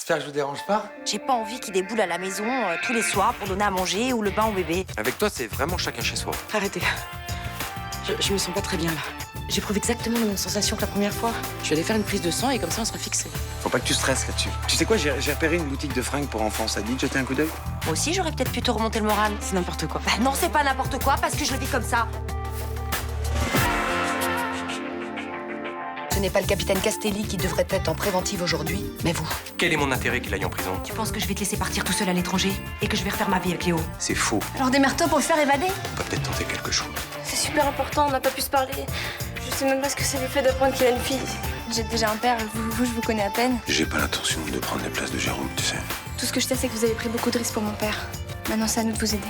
J'espère que je vous dérange pas. J'ai pas envie qu'il déboule à la maison tous les soirs pour donner à manger ou le bain au bébé. Avec toi, c'est vraiment chacun chez soi. Arrêtez. Je me sens pas très bien, là. J'éprouve exactement les mêmes sensations que la première fois. Je vais aller faire une prise de sang et comme ça, on sera fixé. Faut pas que tu stresses là-dessus. Tu sais quoi, j'ai repéré une boutique de fringues pour enfants. Ça te dit de jeter un coup d'œil? Moi aussi, j'aurais peut-être pu te remonter le moral. C'est n'importe quoi. Bah non, c'est pas n'importe quoi parce que je le vis comme ça. Ce n'est pas le capitaine Castelli qui devrait être en préventive aujourd'hui, mais vous. Quel est mon intérêt qu'il aille en prison? Tu penses que je vais te laisser partir tout seul à l'étranger et que je vais refaire ma vie avec Léo? C'est faux. Alors démerde-toi pour le faire évader. On va peut-être tenter quelque chose. C'est super important, on n'a pas pu se parler. Je sais même pas ce que ça lui fait d'apprendre qu'il a une fille. J'ai déjà un père, vous, je vous connais à peine. J'ai pas l'intention de prendre la place de Jérôme, tu sais. Tout ce que je sais, c'est que vous avez pris beaucoup de risques pour mon père. Maintenant, c'est à nous de vous aider.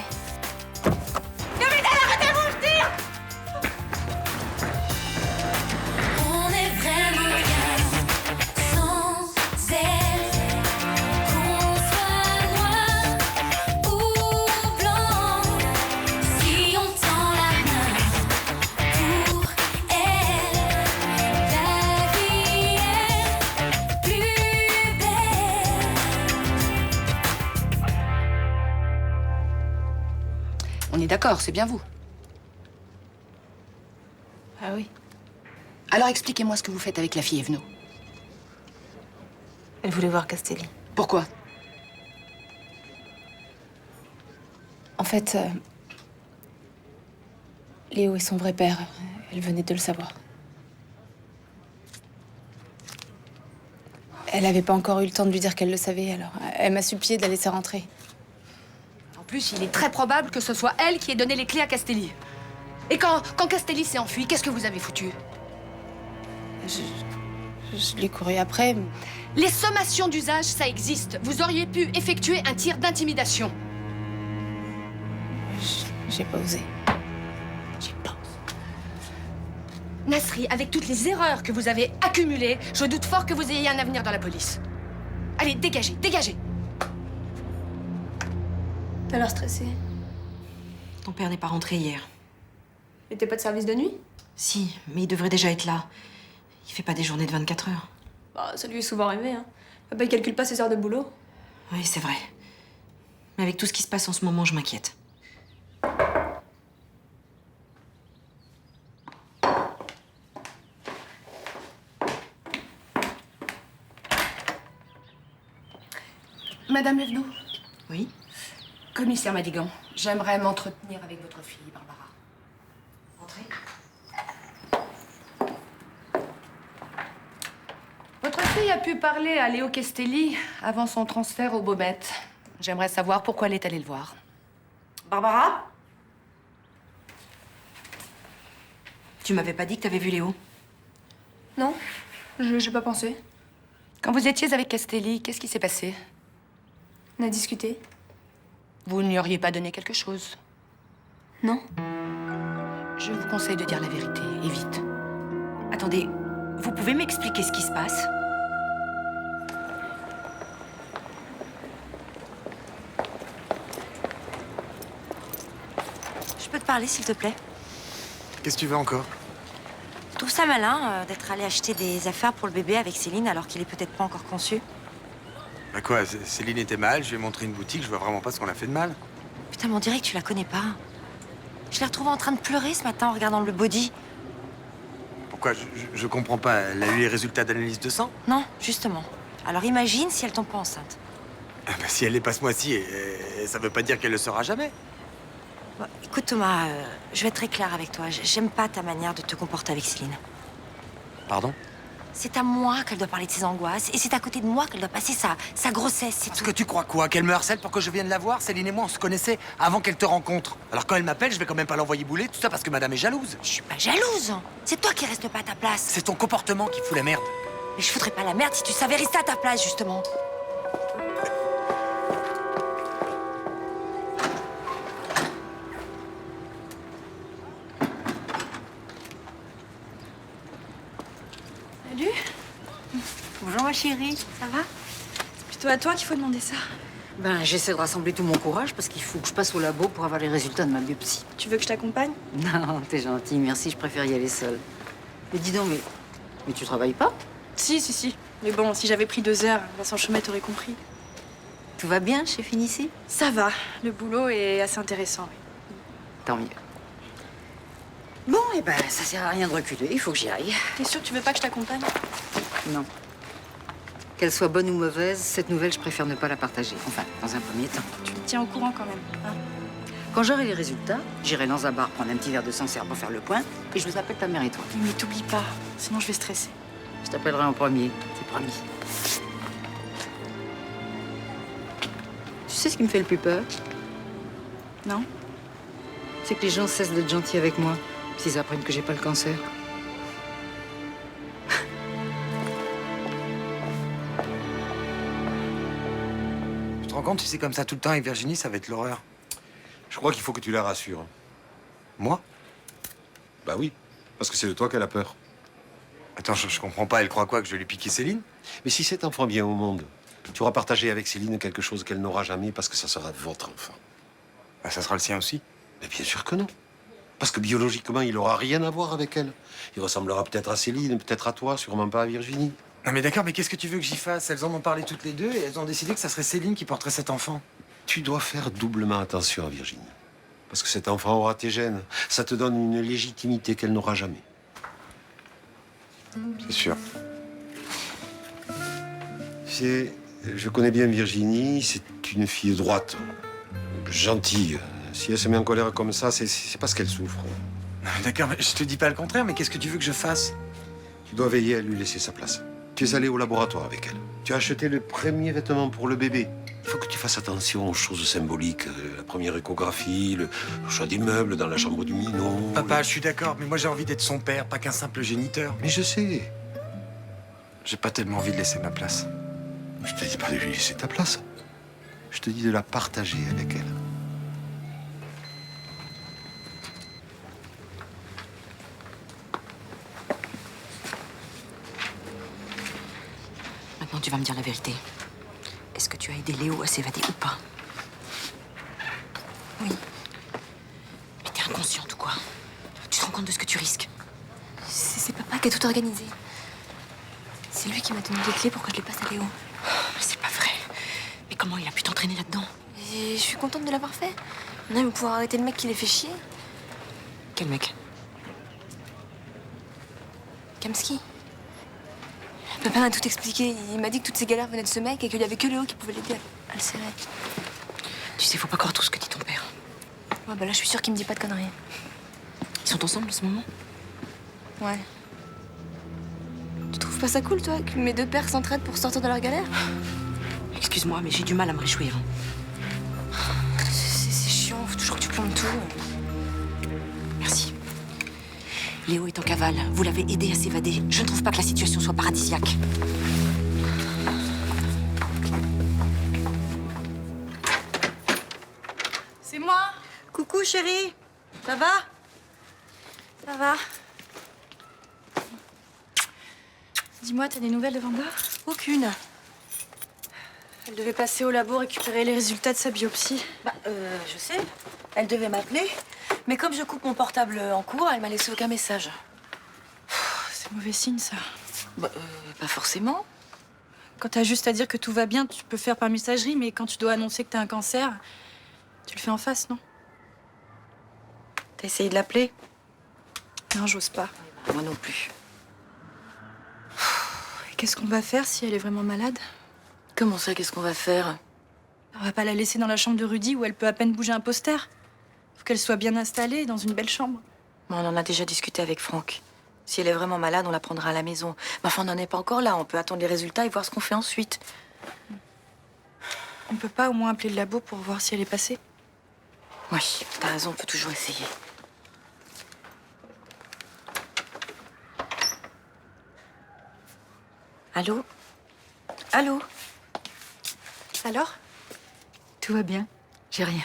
On est vraiment rien sans elle. Qu'on soit noir ou blanc, si on tend la main pour elle, la vie est plus belle. On est d'accord, c'est bien vous. Ah oui. Alors expliquez-moi ce que vous faites avec la fille Evno. Elle voulait voir Castelli. Pourquoi? En fait, Léo est son vrai père. Elle venait de le savoir. Elle n'avait pas encore eu le temps de lui dire qu'elle le savait, alors elle m'a supplié de la laisser rentrer. En plus, il est très probable que ce soit elle qui ait donné les clés à Castelli. Et quand Castelli s'est enfui, qu'est-ce que vous avez foutu? Je l'ai couru après. Les sommations d'usage, ça existe. Vous auriez pu effectuer un tir d'intimidation. J'ai pas osé. J'y pense. Nasri, avec toutes les erreurs que vous avez accumulées, je doute fort que vous ayez un avenir dans la police. Allez, dégagez, dégagez. T'as l'air stressé. Ton père n'est pas rentré hier. Et t'es pas de service de nuit? Si, mais il devrait déjà être là. Il fait pas des journées de 24 heures. Bah, ça lui est souvent arrivé, hein. Papa, il calcule pas ses heures de boulot. Oui, c'est vrai. Mais avec tout ce qui se passe en ce moment, je m'inquiète. Madame Evno, Oui? commissaire Madigan, j'aimerais m'entretenir avec votre fille, Barbara. Entrez. Votre fille a pu parler à Léo Castelli avant son transfert aux Baumettes. J'aimerais savoir pourquoi elle est allée le voir. Barbara? Tu m'avais pas dit que t'avais vu Léo? Non, j'ai pas pensé. Quand vous étiez avec Castelli, qu'est-ce qui s'est passé? On a discuté. Vous n'y auriez pas donné quelque chose? Non. Je vous conseille de dire la vérité, et vite. Attendez, vous pouvez m'expliquer ce qui se passe? Je peux te parler, s'il te plaît? Qu'est-ce que tu veux encore? Je trouve ça malin d'être allé acheter des affaires pour le bébé avec Céline alors qu'il est peut-être pas encore conçu. Bah quoi, Céline était mal, je lui ai montré une boutique, je vois vraiment pas ce qu'on a fait de mal. Putain, mais on dirait que tu la connais pas. Je l'ai retrouvée en train de pleurer ce matin en regardant le body. Pourquoi? Je comprends pas. Elle a eu les résultats d'analyse de sang? Non, justement. Alors imagine si elle tombe pas enceinte. Ah bah, si elle les passe moitié, ça veut pas dire qu'elle le sera jamais. Bon, écoute Thomas, je vais être très claire avec toi. J'aime pas ta manière de te comporter avec Céline. Pardon? C'est à moi qu'elle doit parler de ses angoisses et c'est à côté de moi qu'elle doit passer sa grossesse, c'est Parce tout. que tu crois quoi? Qu'elle me harcèle pour que je vienne la voir? Céline et moi, on se connaissait avant qu'elle te rencontre. Alors quand elle m'appelle, je vais quand même pas l'envoyer bouler, tout ça parce que madame est jalouse. Je suis pas jalouse. C'est toi qui restes pas à ta place. C'est ton comportement qui fout la merde. Mais je foutrais pas la merde si tu savais rester à ta place, justement. Salut. Bonjour ma chérie, ça va? C'est plutôt à toi qu'il faut demander ça. Ben, j'essaie de rassembler tout mon courage parce qu'il faut que je passe au labo pour avoir les résultats de ma biopsie. Tu veux que je t'accompagne? Non, t'es gentil, merci, je préfère y aller seule. Mais dis donc, mais tu travailles pas? Si. Mais bon, si j'avais pris 2 heures, Vincent Chomet aurait compris. Tout va bien chez Finici? Ça va, le boulot est assez intéressant. Oui. Tant mieux. Bon, eh ben, ça sert à rien de reculer, il faut que j'y aille. T'es sûr que tu veux pas que je t'accompagne? Non. Qu'elle soit bonne ou mauvaise, cette nouvelle, je préfère ne pas la partager. Enfin, dans un premier temps. Tu me tiens au courant quand même. Hein? Quand j'aurai les résultats, j'irai dans un bar prendre un petit verre de Sancerre pour faire le point, et je vous appelle ta mère et toi. Oui, mais t'oublies pas, sinon je vais stresser. Je t'appellerai en premier, c'est promis. Tu sais ce qui me fait le plus peur? Non? C'est que les gens cessent d'être gentils avec moi, s'ils apprennent que j'ai pas le cancer. Tu te rends compte, si c'est comme ça tout le temps avec Virginie, ça va être l'horreur. Je crois qu'il faut que tu la rassures. Moi? Bah oui, parce que c'est de toi qu'elle a peur. Attends, je comprends pas, elle croit quoi, que je vais lui piquer Céline? Mais si cet enfant vient au monde, tu auras partagé avec Céline quelque chose qu'elle n'aura jamais parce que ça sera votre enfant. Bah, ça sera le sien aussi. Mais bien sûr que non. Parce que biologiquement, il n'aura rien à voir avec elle. Il ressemblera peut-être à Céline, peut-être à toi, sûrement pas à Virginie. Non mais d'accord, mais qu'est-ce que tu veux que j'y fasse? Elles en ont parlé toutes les deux et elles ont décidé que ça serait Céline qui porterait cet enfant. Tu dois faire doublement attention à Virginie. Parce que cet enfant aura tes gènes. Ça te donne une légitimité qu'elle n'aura jamais. C'est sûr. Je connais bien Virginie, c'est une fille droite, gentille. Si elle se met en colère comme ça, c'est parce qu'elle souffre. Non mais d'accord, mais je te dis pas le contraire, mais qu'est-ce que tu veux que je fasse? Tu dois veiller à lui laisser sa place. Tu es allé au laboratoire avec elle. Tu as acheté le premier vêtement pour le bébé. Il faut que tu fasses attention aux choses symboliques. La première échographie, le choix des meubles dans la chambre du minot. Papa, je suis d'accord, mais moi j'ai envie d'être son père, pas qu'un simple géniteur. Mais je sais. J'ai pas tellement envie de laisser ma place. Je te dis pas de lui laisser ta place. Je te dis de la partager avec elle. Maintenant, tu vas me dire la vérité. Est-ce que tu as aidé Léo à s'évader ou pas? Oui. Mais t'es inconsciente ou quoi? Tu te rends compte de ce que tu risques? C'est papa qui a tout organisé. C'est lui qui m'a donné les clés pour que je les passe à Léo. Mais c'est pas vrai. Mais comment il a pu t'entraîner là-dedans? Et je suis contente de l'avoir fait. Maintenant, il va pouvoir arrêter le mec qui les fait chier. Quel mec? Kamski. Papa m'a tout expliqué. Il m'a dit que toutes ces galères venaient de ce mec et qu'il y avait que Léo qui pouvait l'aider à le serrer. Tu sais, faut pas croire tout ce que dit ton père. Ouais, bah là, je suis sûre qu'il me dit pas de conneries. Ils sont ensemble en ce moment? Ouais. Tu trouves pas ça cool, toi, que mes 2 pères s'entraident pour sortir de leur galère? Excuse-moi, mais j'ai du mal à me réjouir. C'est chiant, faut toujours que tu plombes tout. Merci. Léo est en cavale. Vous l'avez aidé à s'évader. Je ne trouve pas que la situation soit paradisiaque. C'est moi. Coucou chérie, ça va? Ça va. Dis-moi, t'as des nouvelles de Vanda? Aucune. Elle devait passer au labo récupérer les résultats de sa biopsie. Je sais. Elle devait m'appeler. Mais comme je coupe mon portable en cours, elle m'a laissé aucun message. C'est mauvais signe, ça. Pas forcément. Quand t'as juste à dire que tout va bien, tu peux faire par messagerie, mais quand tu dois annoncer que t'as un cancer, tu le fais en face, non? T'as essayé de l'appeler? Non, j'ose pas. Moi non plus. Et qu'est-ce qu'on va faire si elle est vraiment malade? Comment ça, qu'est-ce qu'on va faire? On va pas la laisser dans la chambre de Rudy où elle peut à peine bouger un poster. Faut qu'elle soit bien installée dans une belle chambre. On en a déjà discuté avec Franck. Si elle est vraiment malade, on la prendra à la maison. Mais enfin, on n'en est pas encore là. On peut attendre les résultats et voir ce qu'on fait ensuite. On peut pas au moins appeler le labo pour voir si elle est passée? Oui, t'as raison, on peut toujours essayer. Allô? Allô? Alors? Tout va bien, j'ai rien.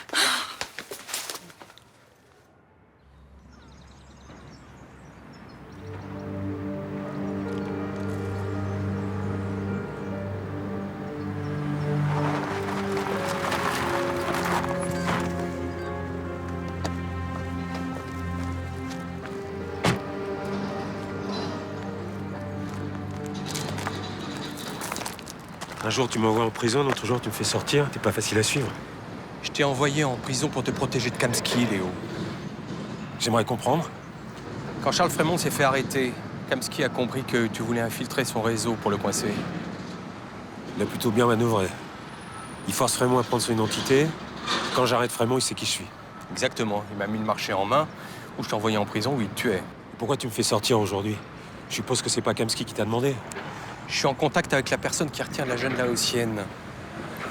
Un jour, tu m'envoies en prison, l'autre jour, tu me fais sortir. T'es pas facile à suivre. Je t'ai envoyé en prison pour te protéger de Kamsky, Léo. J'aimerais comprendre. Quand Charles Frémont s'est fait arrêter, Kamsky a compris que tu voulais infiltrer son réseau pour le coincer. Il a plutôt bien manœuvré. Il force Frémont à prendre son identité. Quand j'arrête Frémont, il sait qui je suis. Exactement. Il m'a mis le marché en main, ou je t'ai envoyé en prison, où il te tuait. Pourquoi tu me fais sortir aujourd'hui? Je suppose que c'est pas Kamsky qui t'a demandé. Je suis en contact avec la personne qui retient la jeune Laotienne.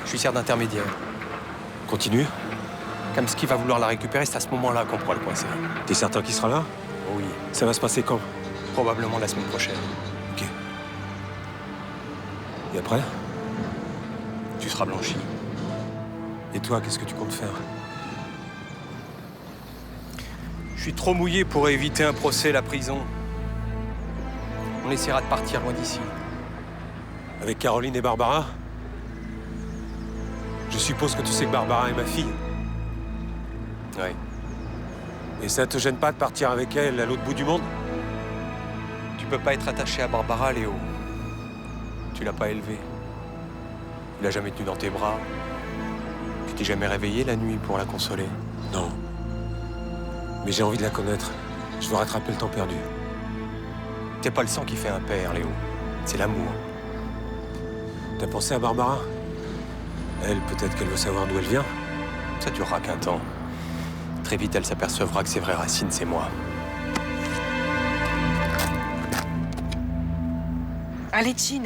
Je suis sert d'intermédiaire. Continue. Kamsky va vouloir la récupérer, c'est à ce moment-là qu'on pourra le coincer. T'es certain qu'il sera là? Oui, Ça va se passer quand? probablement la semaine prochaine. Ok. Et après? Tu seras blanchi. Et toi, qu'est-ce que tu comptes faire? Je suis trop mouillé pour éviter un procès, la prison. On essaiera de partir loin d'ici. Avec Caroline et Barbara? Je suppose que tu sais que Barbara est ma fille. Oui. Et ça te gêne pas de partir avec elle à l'autre bout du monde? Tu peux pas être attaché à Barbara, Léo. Tu l'as pas élevée. Tu l'as jamais tenue dans tes bras. Tu t'es jamais réveillé la nuit pour la consoler. Non. Mais j'ai envie de la connaître. Je veux rattraper le temps perdu. T'es pas le sang qui fait un père, Léo. C'est l'amour. T'as pensé à Barbara? Elle, peut-être qu'elle veut savoir d'où elle vient. Ça durera qu'un temps. Très vite, elle s'apercevra que ses vraies racines, c'est moi. Allez, Chin.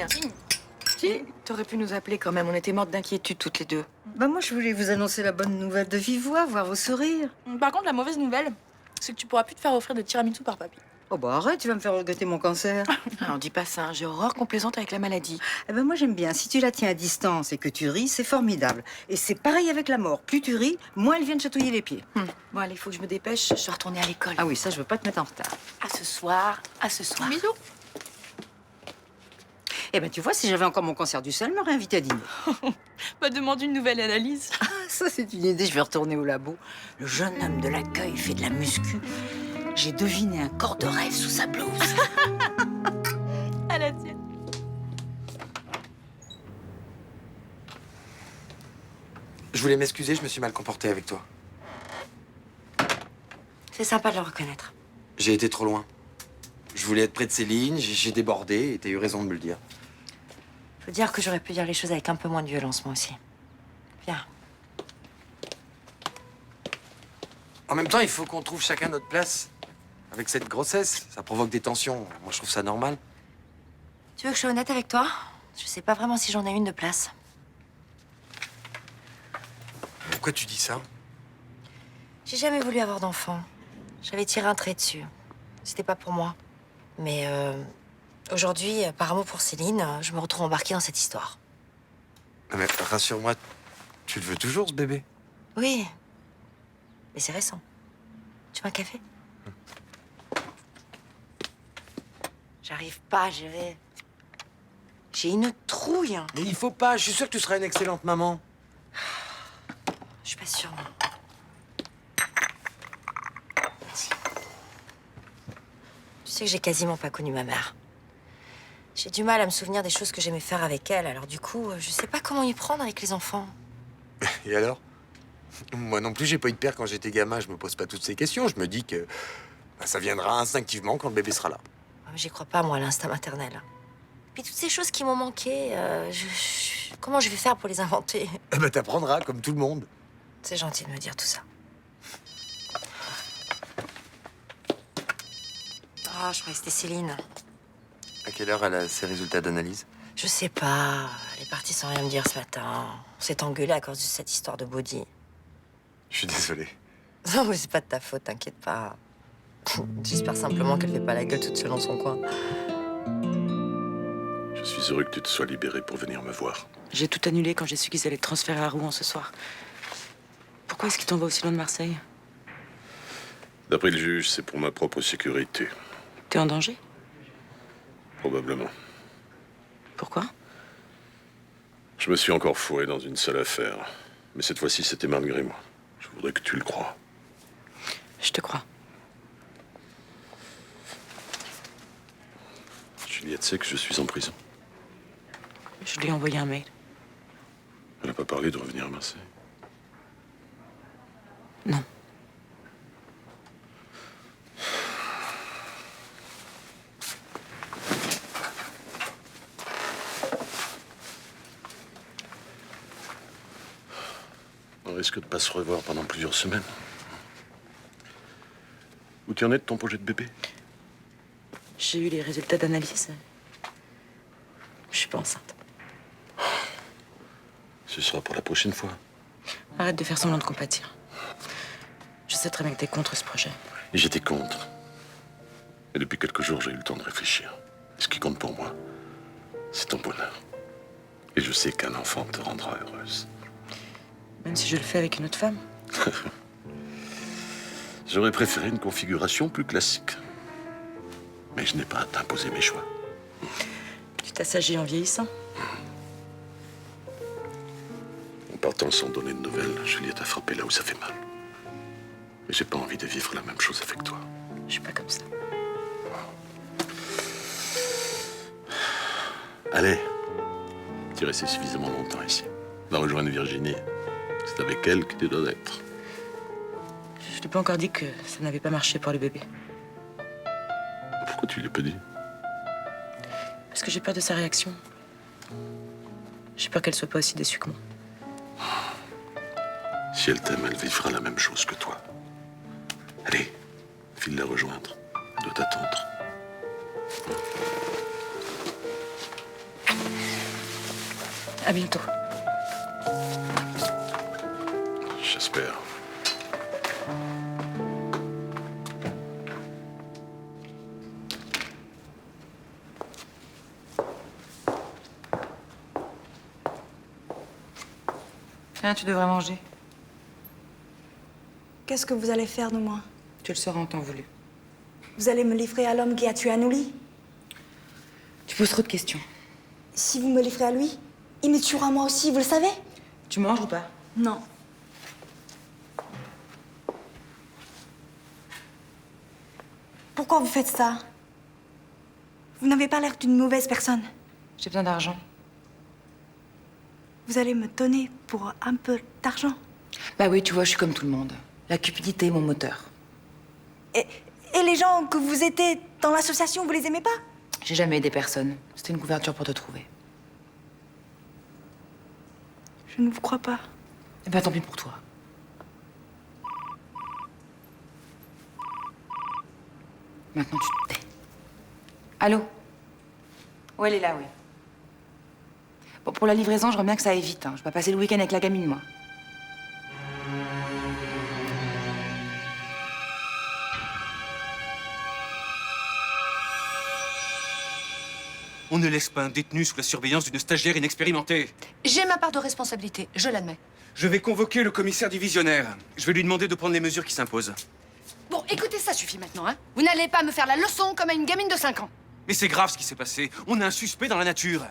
T'aurais pu nous appeler quand même. On était mortes d'inquiétude toutes les deux. Bah moi, je voulais vous annoncer la bonne nouvelle de vive voix, voir vos sourires. Par contre, la mauvaise nouvelle, c'est que tu pourras plus te faire offrir de tiramisu par papy. Oh bah arrête, tu vas me faire regretter mon cancer. Ah, on dit pas ça. Hein. J'ai horreur qu'on plaisante avec la maladie. Eh ben moi j'aime bien, si tu la tiens à distance et que tu ris, c'est formidable. Et c'est pareil avec la mort, plus tu ris, moins elle vient de chatouiller les pieds. Bon, allez, il faut que je me dépêche. Je dois retourner à l'école. Ah oui, ça je veux pas te mettre en retard. À ce soir. À ce soir. Bisous. Eh ben tu vois, si j'avais encore mon cancer du sein, elle m'aurait invité à dîner. Bah, demande une nouvelle analyse. Ah, ça c'est une idée, je vais retourner au labo. Le jeune homme de l'accueil fait de la muscu. J'ai deviné un corps de rêve sous sa blouse. À la tienne. Je voulais m'excuser, je me suis mal comporté avec toi. C'est sympa de le reconnaître. J'ai été trop loin. Je voulais être près de Céline, j'ai débordé et t'as eu raison de me le dire. Faut dire que j'aurais pu dire les choses avec un peu moins de violence, moi aussi. Viens. En même temps, il faut qu'on trouve chacun notre place. Avec cette grossesse, ça provoque des tensions. Moi, je trouve ça normal. Tu veux que je sois honnête avec toi? Je sais pas vraiment si j'en ai une de place. Pourquoi tu dis ça? J'ai jamais voulu avoir d'enfant. J'avais tiré un trait dessus. C'était pas pour moi. Mais aujourd'hui, par amour pour Céline, je me retrouve embarquée dans cette histoire. Non, mais rassure-moi, tu le veux toujours, ce bébé? Oui. Mais c'est récent. Tu veux un café? J'arrive pas à gérer. J'ai une trouille. Mais il faut pas, je suis sûr que tu seras une excellente maman. Je suis pas sûre, moi. Merci. Tu sais que j'ai quasiment pas connu ma mère. J'ai du mal à me souvenir des choses que j'aimais faire avec elle, alors du coup, je sais pas comment y prendre avec les enfants. Et alors? Moi non plus, j'ai pas eu de père quand j'étais gamin, je me pose pas toutes ces questions. Je me dis que ça viendra instinctivement quand le bébé sera là. J'y crois pas, moi, à l'instinct maternel. Puis toutes ces choses qui m'ont manqué, comment je vais faire pour les inventer? Eh ben, t'apprendras, comme tout le monde. C'est gentil de me dire tout ça. Ah, je croyais que c'était Céline. À quelle heure elle a ses résultats d'analyse? Je sais pas. Elle est partie sans rien me dire ce matin. On s'est engueulé à cause de cette histoire de body. Je suis désolé. Non, mais c'est pas de ta faute, t'inquiète pas. J'espère simplement qu'elle fait pas la gueule toute seule dans son coin. Je suis heureux que tu te sois libéré pour venir me voir. J'ai tout annulé quand j'ai su qu'ils allaient te transférer à Rouen ce soir. Pourquoi est-ce qu'ils t'envoient aussi loin de Marseille? D'après le juge, c'est pour ma propre sécurité. T'es en danger? Probablement. Pourquoi? Je me suis encore fourré dans une sale affaire. Mais cette fois-ci, c'était malgré moi. Je voudrais que tu le crois. Je te crois. Juliette sait que je suis en prison. Je lui ai envoyé un mail. pas parlé de revenir à Marseille? Non. On risque de pas se revoir pendant plusieurs semaines. Où tu en es de ton projet de bébé? J'ai eu les résultats d'analyse. Je suis pas enceinte. Ce sera pour la prochaine fois. Arrête de faire semblant de compatir. Je sais très bien que t'es contre ce projet. Et j'étais contre. Et depuis quelques jours, j'ai eu le temps de réfléchir. Et ce qui compte pour moi, c'est ton bonheur. Et je sais qu'un enfant te rendra heureuse. Même si je le fais avec une autre femme. J'aurais préféré une configuration plus classique. Mais je n'ai pas à t'imposer mes choix. Tu t'assagis en vieillissant. En partant sans donner de nouvelles, Juliette a frappé là où ça fait mal. Mais j'ai pas envie de vivre la même chose avec toi. Je suis pas comme ça. Allez, tu es resté suffisamment longtemps ici. Va rejoindre Virginie. C'est avec elle que tu dois être. Je t'ai pas encore dit que ça n'avait pas marché pour le bébé. Pourquoi tu lui as pas dit? Parce que j'ai peur de sa réaction. J'ai peur qu'elle soit pas aussi déçue que moi. Si elle t'aime, elle vivra la même chose que toi. Allez, file la rejoindre. Elle doit t'attendre. À bientôt. J'espère. Tiens, tu devrais manger. Qu'est-ce que vous allez faire de moi? Tu le sauras en temps voulu. Vous allez me livrer à l'homme qui a tué Anouli? Tu poses trop de questions. Si vous me livrez à lui, il me tuera moi aussi, vous le savez? Tu manges ou pas? Non. Pourquoi vous faites ça? Vous n'avez pas l'air d'une mauvaise personne. J'ai besoin d'argent. Vous allez me donner pour un peu d'argent? Bah oui, tu vois, je suis comme tout le monde. La cupidité est mon moteur. Et les gens que vous étiez dans l'association, vous les aimez pas? J'ai jamais aidé personne. C'était une couverture pour te trouver. Je ne vous crois pas. Eh ben, tant pis pour toi. Maintenant, tu te tais. Allô? Ouais, elle est là, oui. Bon, pour la livraison, j'aimerais bien que ça aille vite. Hein. Je vais pas passer le week-end avec la gamine, moi. On ne laisse pas un détenu sous la surveillance d'une stagiaire inexpérimentée. J'ai ma part de responsabilité, je l'admets. Je vais convoquer le commissaire divisionnaire. Je vais lui demander de prendre les mesures qui s'imposent. Bon, écoutez, ça suffit maintenant, hein. Vous n'allez pas me faire la leçon comme à une gamine de 5 ans. Mais c'est grave ce qui s'est passé. On a un suspect dans la nature.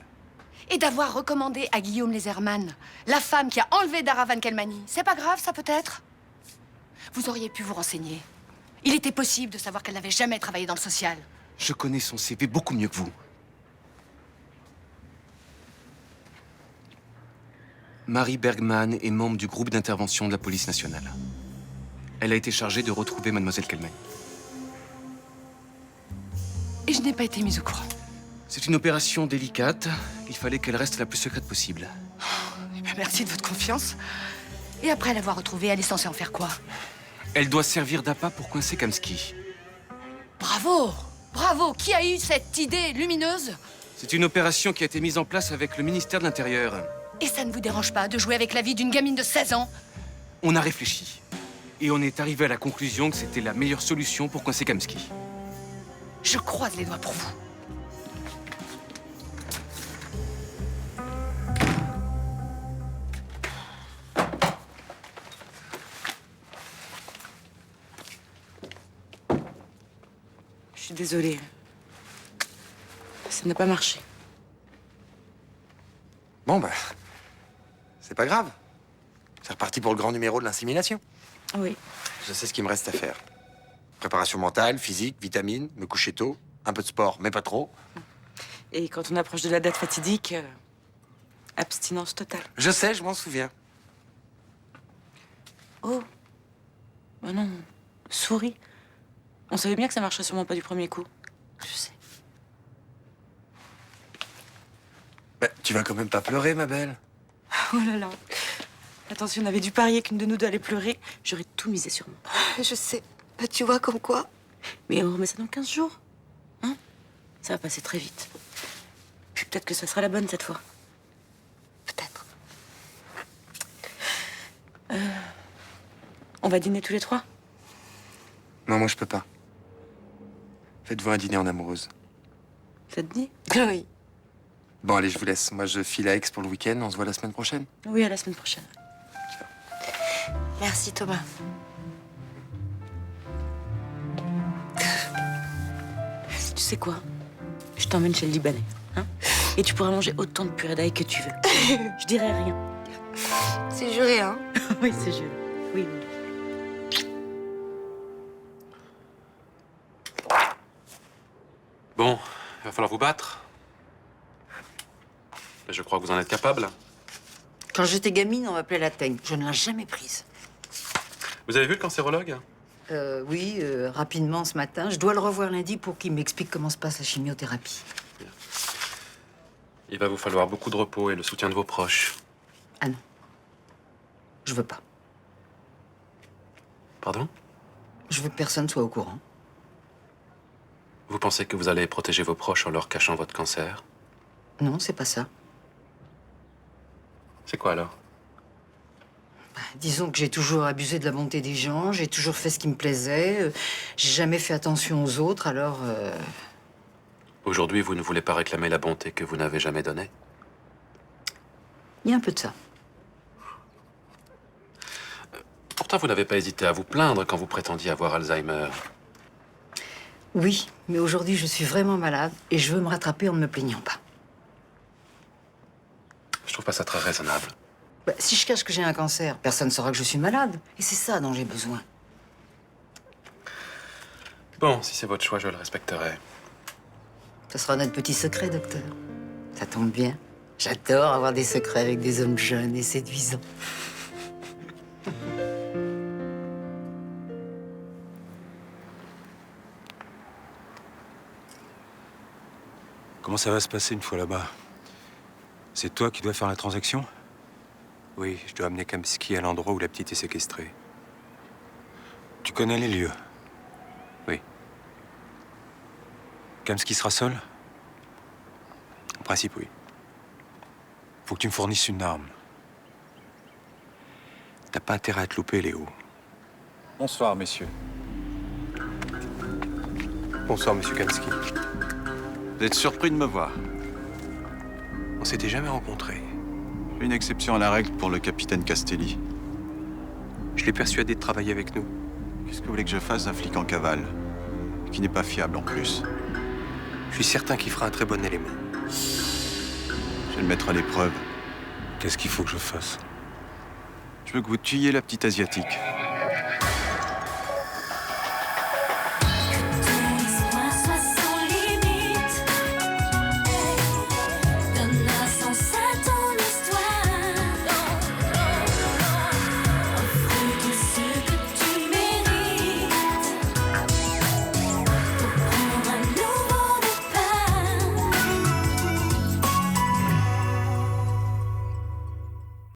Et d'avoir recommandé à Guillaume Lézerman, la femme qui a enlevé Dara Van Kelmani, c'est pas grave, ça peut-être? Vous auriez pu vous renseigner. Il était possible de savoir qu'elle n'avait jamais travaillé dans le social. Je connais son CV beaucoup mieux que vous. Marie Bergman est membre du groupe d'intervention de la police nationale. Elle a été chargée de retrouver Mademoiselle Kelmani. Et je n'ai pas été mise au courant. C'est une opération délicate. Il fallait qu'elle reste la plus secrète possible. Eh bien, merci de votre confiance. Et après l'avoir retrouvée, elle est censée en faire quoi? Elle doit servir d'appât pour coincer Kamsky. Bravo! Bravo! Qui a eu cette idée lumineuse? C'est une opération qui a été mise en place avec le ministère de l'Intérieur. Et ça ne vous dérange pas de jouer avec la vie d'une gamine de 16 ans? On a réfléchi. Et on est arrivé à la conclusion que c'était la meilleure solution pour coincer Kamsky. Je croise les doigts pour vous. Je suis désolée. Ça n'a pas marché. Bon, bah, c'est pas grave. C'est reparti pour le grand numéro de l'insémination. Oui. Je sais ce qu'il me reste à faire. Préparation mentale, physique, vitamines, me coucher tôt, un peu de sport, mais pas trop. Et quand on approche de la date fatidique, Abstinence totale. Je sais, je m'en souviens. Oh. Bah non. Souris. On savait bien que ça marcherait sûrement pas du premier coup. Je sais. Bah, tu vas quand même pas pleurer, ma belle. Oh là là. Attends, si on avait dû parier qu'une de nous deux allait pleurer, j'aurais tout misé sur moi. Je sais. Bah, tu vois, comme quoi. Mais on remet ça dans 15 jours. Hein? Ça va passer très vite. Puis peut-être que ça sera la bonne cette fois. Peut-être. On va dîner tous les trois? Non, moi, je peux pas. Faites-vous un dîner en amoureuse. Ça te dit? Oui. Bon, allez, je vous laisse. Moi, je file à Aix pour le week-end. On se voit la semaine prochaine. Oui, à la semaine prochaine. Merci, Thomas. Tu sais quoi? Je t'emmène chez le Libanais. Hein? Et tu pourras manger autant de purée d'ail que tu veux. Je dirai rien. C'est juré, hein? Oui, c'est juré. Oui, oui. Bon, il va falloir vous battre. Mais je crois que vous en êtes capable. Quand j'étais gamine, on m'appelait la teigne. Je ne l'ai jamais prise. Vous avez vu le cancérologue? Oui, rapidement ce matin. Je dois le revoir lundi pour qu'il m'explique comment se passe la chimiothérapie. Il va vous falloir beaucoup de repos et le soutien de vos proches. Ah non. Je veux pas. Pardon? Je veux que personne soit au courant. Vous pensez que vous allez protéger vos proches en leur cachant votre cancer? Non, c'est pas ça. C'est quoi alors? Disons que j'ai toujours abusé de la bonté des gens, j'ai toujours fait ce qui me plaisait, j'ai jamais fait attention aux autres, alors... Aujourd'hui, vous ne voulez pas réclamer la bonté que vous n'avez jamais donnée? Il y a un peu de ça. Pourtant, vous n'avez pas hésité à vous plaindre quand vous prétendiez avoir Alzheimer. Oui, mais aujourd'hui, je suis vraiment malade et je veux me rattraper en ne me plaignant pas. Je trouve pas ça très raisonnable. Bah, si je cache que j'ai un cancer, personne ne saura que je suis malade. Et c'est ça dont j'ai besoin. Bon, si c'est votre choix, je le respecterai. Ce sera notre petit secret, docteur. Ça tombe bien. J'adore avoir des secrets avec des hommes jeunes et séduisants. Comment ça va se passer une fois là-bas? C'est toi qui dois faire la transaction? Oui, je dois amener Kamsky à l'endroit où la petite est séquestrée. Tu connais les lieux? Oui. Kamsky sera seul? En principe, oui. Faut que tu me fournisses une arme. T'as pas intérêt à te louper, Léo. Bonsoir, messieurs. Bonsoir, monsieur Kamsky. Vous êtes surpris de me voir? On s'était jamais rencontrés. Une exception à la règle pour le capitaine Castelli. Je l'ai persuadé de travailler avec nous. Qu'est-ce que vous voulez que je fasse d'un flic en cavale? Qui n'est pas fiable en plus. Je suis certain qu'il fera un très bon élément. Je vais le mettre à l'épreuve. Qu'est-ce qu'il faut que je fasse? Je veux que vous tuiez la petite asiatique.